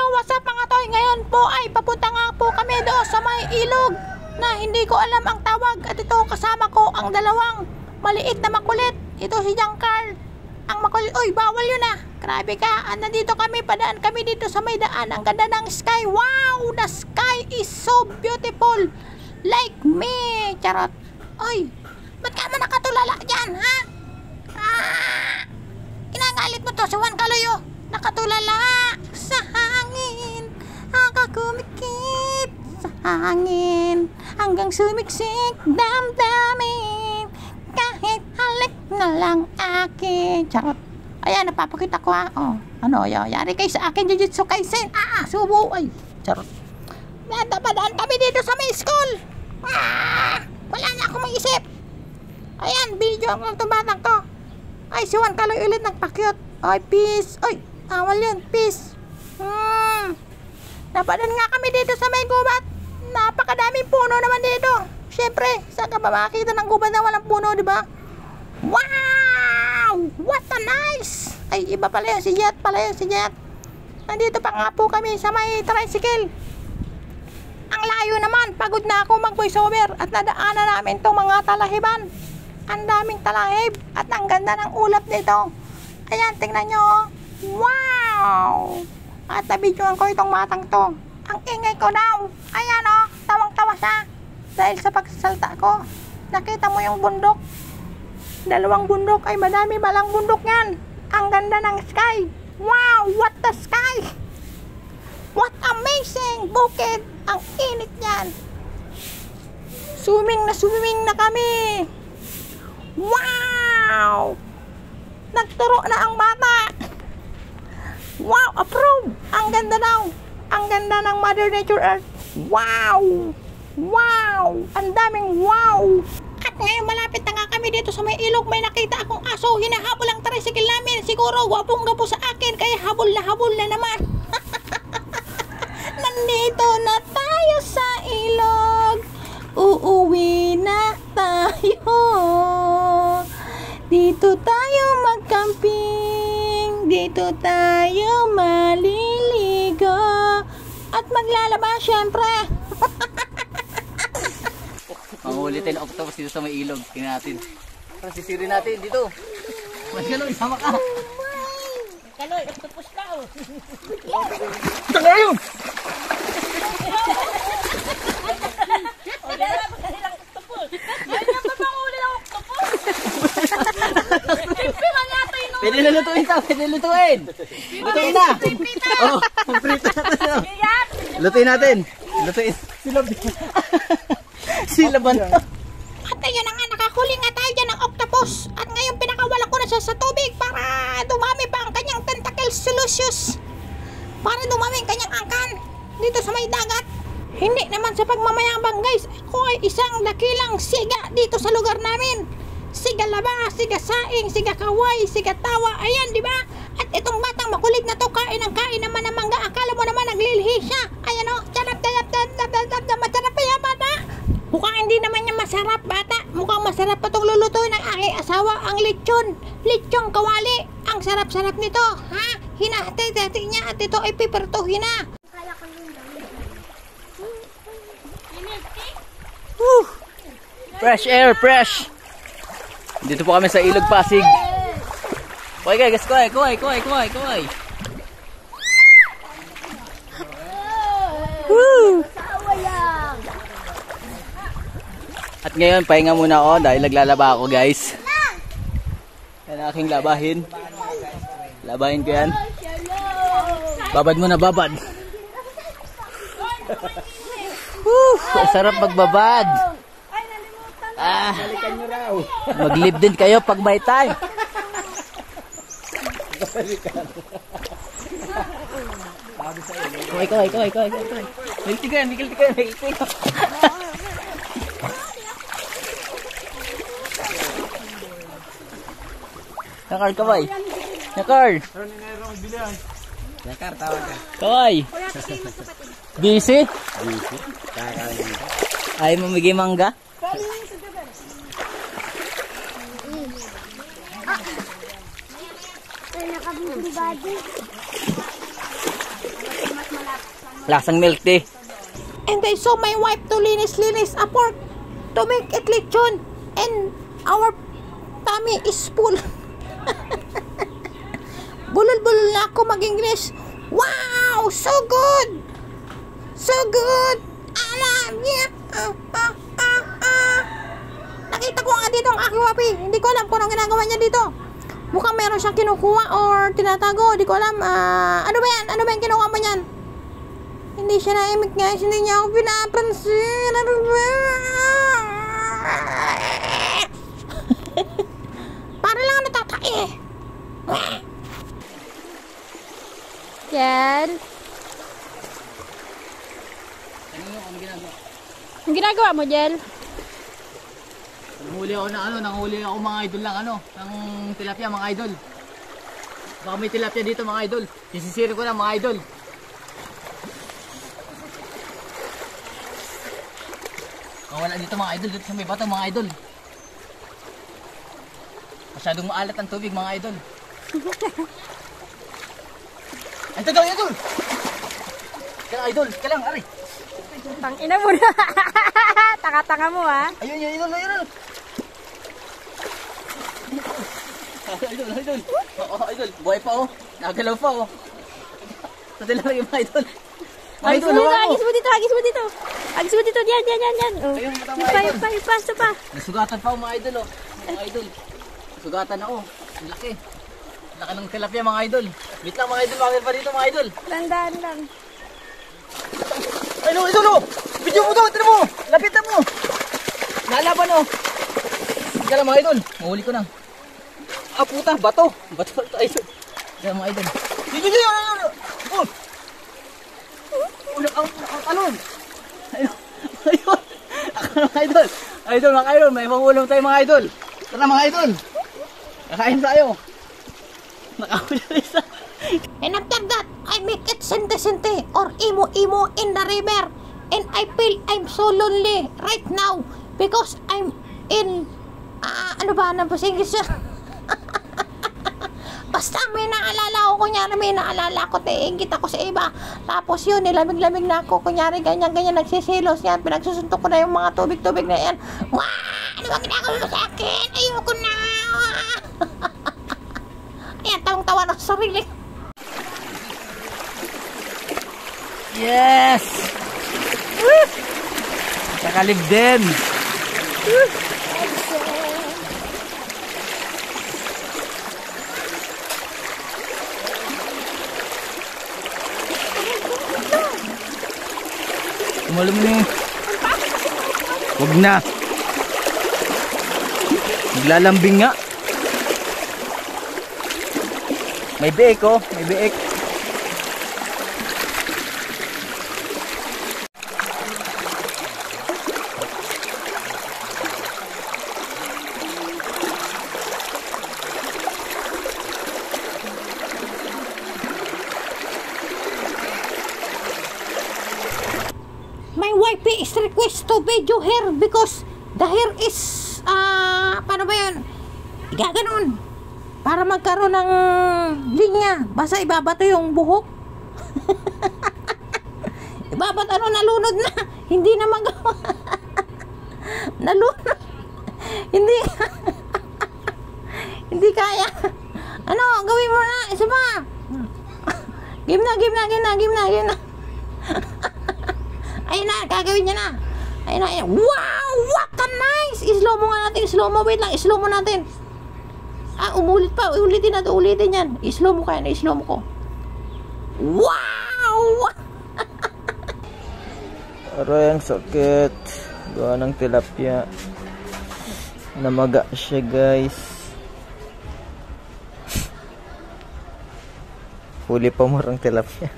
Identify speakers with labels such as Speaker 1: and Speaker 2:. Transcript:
Speaker 1: what's up mga toy? Ngayon po ay papunta nga po kami doon sa may ilog na hindi ko alam ang tawag. At ito kasama ko ang dalawang maliit na makulit. Ito si Giancarl, ang makulit. Uy, bawal yun ah. Grabe ka. Nandito kami, padaan kami dito sa may daan. Ang ganda ng sky. Wow, the sky is so beautiful. Like me. Charot. Uy, ba't ka man nakatulala dyan, ha? Kinagalit mo to si Juan Caloyo. Nakatulala sa hangin, nakakumikit sa hangin, hanggang sumiksik damdamin, kahit halik na lang akin. Charot. Ayan, napapakita ko ha. Oh, ano, yari kayo sa akin, Jujutsu Kaisen. Subo. Ay, charot. Natapadaan kami dito sa may school. Wala na akong maisip. Ayan, video ang tumatang to. Ay, si Juan Caloyo ulit nagpakyot. Ay, peace. Ay, awal yun, peace. Napadaan nga kami dito sa may gubat. Napakadaming puno naman dito. Siyempre, saan ka ba makakita ng gubat na walang puno, di ba? Wow! What a nice! Ay, iba pala yun, si Jet pala yun, si Jet. Nandito pa nga po kami sa may tricycle. Ang layo naman, pagod na ako mag voiceover. At nadaanan namin itong mga talahiban. Ang daming talahib. At ang ganda ng ulap dito. Ayan, tingnan nyo. Wow! At nabidyoan ko itong matang to. Ang ingay ko daw. Ayan o, tawang-tawa siya. Dahil sa pagsasalta ko. Nakita mo yung bundok. Dalawang bundok. Ay, madami balang bundok yan. Ang ganda ng sky. Wow! What the sky! What amazing bukid. Ang init yan. Swimming na kami. Wow! Nagturo na ang bata. Wow, approve. Ang ganda daw. Ang ganda ng Mother Nature Earth. Wow. Wow. Ang daming wow. At ngayon malapit na nga kami dito sa may ilog. May nakita akong aso. Hinahabol ang tricycle namin. Siguro wapong-gapo sa akin. Kaya habol na naman. Nandito na tayo sa ilog. Uuwi na tayo. Dito tayo magcamping. Dito tayo maliligo. At maglalaba syempre.
Speaker 2: Mangulitin ang octopus dito sa may ilog. Tingnan natin. Para sisirin natin dito. Mas Kaloy, sama ka.
Speaker 1: Kaloy, octopus ka oh.
Speaker 2: Tanga yun! Pwede na lutuin ito, pwede lutuin. Lutuin na. Oh, prito natin. Lutuin natin. Lutuin. Silaban.
Speaker 1: At ayun na nga, nakahuli nga tayo dyan ng octopus. At ngayon pinakawala ko na siya sa tubig para dumami pa ang kanyang tentacles solutions. Para dumami ang kanyang angkan dito sa may dagat. Hindi naman sa pagmamayabang guys. Ako ay isang dakilang siga dito sa lugar namin. Siga laba, siga saing, siga kaway, siga tawa. Ayan, di ba? At itong batang makulit na to, kain naman ng mangga. Akala mo naman naglilhi siya. Ayan o, masarap pa yan, bata. Mukhang hindi naman niya masarap, bata. Mukhang masarap pa itong lulutuin ng aking asawa, ang lechon. Lechong kawali. Ang sarap-sarap nito, ha? Hinahati-hati niya at ito ay pipertuhin na.
Speaker 2: Fresh air, fresh. Dito po kami sa Ilog Pasig. Okay guys, kuhay. Woo! At ngayon, pahinga muna ako dahil naglalaba ako guys. Yan ang aking labahin. Labahin ko yan. Babad muna, babad. Woo! Sarap magbabad. Mag-live din kayo pag may time. Kuhay. Mikil tigan. Nakar, kaway. Nakar, tawag ka. Kaway. Busy? Ay, mamigay mangga?
Speaker 3: Ay, nakabusong body.
Speaker 2: Lasang milk tea.
Speaker 1: And I saw my wife to linis a pork to make it lechon. And our tummy is full. Bulol-bulol na ako mag-English. Wow! So good! So good! I love you! Nakita ko nga dito ang aking wapi. Hindi ko alam kung anong ginagawa niya dito. Mukhang meron siyang kinukuha or tinatago. Hindi ko alam. Ano ba yan? Ano ba yung kinukuha mo niyan? Hindi siya naimik guys. Hindi niya ako pinapansin. Ano ba? Para lang natatae. Yan. Ang ginagawa mo, Jel?
Speaker 2: Nanghuli ako mga idol ng tilapia mga idol. Baka may tilapia dito mga idol. Sisisiri ko lang mga idol. Wala dito mga idol, dito sa may bato mga idol. Masyadong maalat ang tubig mga idol. Ay, tagal idol! Kaya idol, kaya lang, ari.
Speaker 1: Tangina mo na. Tanga-tanga mo ha.
Speaker 2: Ayun, idol. Idol. Oo, idol. Buhay pa oh. Nagalaw pa oh. Pati lang yung idol. Idol,
Speaker 1: Agis mo dito. Yan. Oh.
Speaker 2: Ayun, matama idol.
Speaker 1: Basta pa.
Speaker 2: Nasugatan pa mga idol oh. Mga idol. Nasugatan na oh. Ang laki. Laki ng tilapia mga idol. Wait lang mga idol, bakit pa dito mga idol?
Speaker 1: Landaan lang.
Speaker 2: Ay no, idol oh. Video mo to, tira mo. Lapitan mo. Nalaban oh. Sige lang mga idol. Mahuli ko na. Ah puta, bato. Bato idol. Sige mga idol. Sige. Oh. Ang talon. Ayun. Idol, mga idol, may mangulong tayo mga idol. Tara mga idol. Kakain tayo. Nakahuli isa.
Speaker 1: And after that, I make it sente-sente or imo-imo in the river. And I feel I'm so lonely right now because I'm in, ano ba sa English? Basta may naalala ko, kunyari may naalala ko, ingit ako sa iba. Tapos yun, nilamig-lamig na ako, kunyari ganyan-ganyan, nagsisilos yan, pinagsusuntok ko na yung mga tubig-tubig na yan. Wah! Ano ba ginagawa mo sa akin? Ayoko na! Ayan, tawang-tawa na sa sarili.
Speaker 2: Yes! Nakalib din. Umalo mo na eh. Huwag na. Naglalambing nga. May biik oh. May biik.
Speaker 1: My wife is request to video hair because the hair is, paano ba yun? Gaganon. Para magkaroon ng linya. Basta ibabato yung buhok. Ibabato, nalunod na. Hindi na magawa. Nalunod. Hindi. Hindi kaya. Ano, gawin mo na. Isa pa. Game na. Ayun na, gagawin niya na. Ayun na. Wow! What a nice! I-slow mo nga natin. Wait lang. I-slow mo natin. Umulit pa. Ulitin yan. I-slow mo kaya. I-slow mo ko. Wow!
Speaker 2: Aray, ang sakit. Gawa ng tilapia. Namaga siya guys. Huli pa mo ng tilapia.